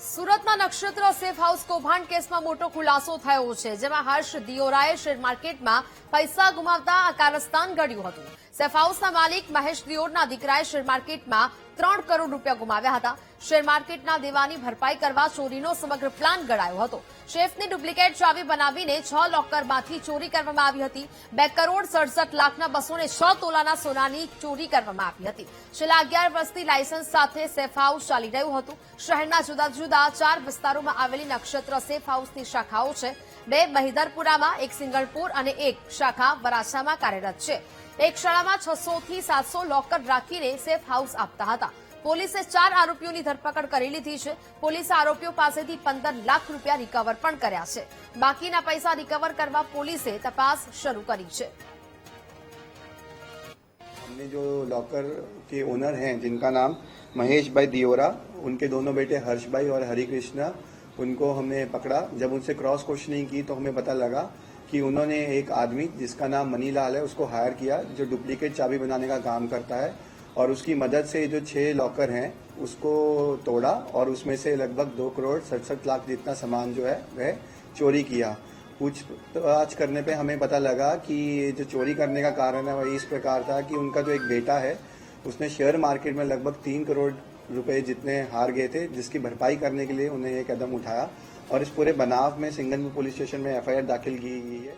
સુરતના નક્ષત્ર safe house કૌભાંડ કેસમાં મોટો ખુલાસો થયો છે, જેમાં હર્ષ દિયોરાએ શેર માર્કેટમાં પૈસા ગુમાવતા આ કારસ્તાન ઘડ્યું હતું. સેફ હાઉસના માલિક મહેશ દિયોરના દીકરાએ શેર માર્કેટમાં 3 કરોડ રૂપિયા ગુમાવ્યા હતા. શેર માર્કેટના દેવાની ભરપાઈ કરવા ચોરીનો સમગ્ર પ્લાન ઘડાયો હતો. શેફની ડુપ્લિકેટ ચાવી બનાવીને 6 લોકરમાંથી ચોરી કરવામાં આવી હતી. 2 કરોડ 67 લાખના 206 તોલાના સોનાની ચોરી કરવામાં આવી હતી. છેલ્લા 11 વર્ષથી લાયસન્સ સાથે સેફ હાઉસ ચાલી રહ્યું હતું. શહેરના જુદા જુદા 4 વિસ્તારોમાં આવેલી નક્ષત્ર સેફ હાઉસની શાખાઓ છે. 2 મહિધરપુરામાં, 1 સિંગણપુર અને 1 શાખા વરાછામાં કાર્યરત છે. એક શાળામાં 600 થી 700 લોકર રાખીને સેફ હાઉસ આપતા હતા. પોલીસે 4 આરોપીઓની ધરપકડ કરી લીધી છે. પોલીસે આરોપીઓ પાસેથી 15 લાખ રૂપિયા રિકવર પણ કર્યા છે. બાકીના પૈસા રિકવર કરવા પોલીસે તપાસ શરૂ કરી છે. हमने जो लॉकर के ओनर हैं जिनका नाम महेश भाई दियोरा, उनके दोनों बेटे हर्ष भाई और हरि कृष्णा, उनको हमने पकड़ा. जब उनसे क्रॉस क्वेश्चनिंग की तो हमें पता लगा कि उन्होंने एक आदमी जिसका नाम मनीलाल है उसको हायर किया, जो डुप्लीकेट चाबी बनाने का काम करता है, और उसकी मदद से जो 6 लॉकर हैं उसको तोड़ा और उसमें से लगभग 2 करोड़ 67 लाख जितना सामान जो है वह चोरी किया. पूछताछ करने पे हमें पता लगा कि जो चोरी करने का कारण है वह इस प्रकार था कि उनका जो एक बेटा है उसने शेयर मार्केट में लगभग 3 करोड़ रुपए जितने हार गए थे, जिसकी भरपाई करने के लिए उन्हें ये कदम उठाया और इस पूरे बनाव में सिंगनपुर पुलिस स्टेशन में FIR दाखिल की गई है.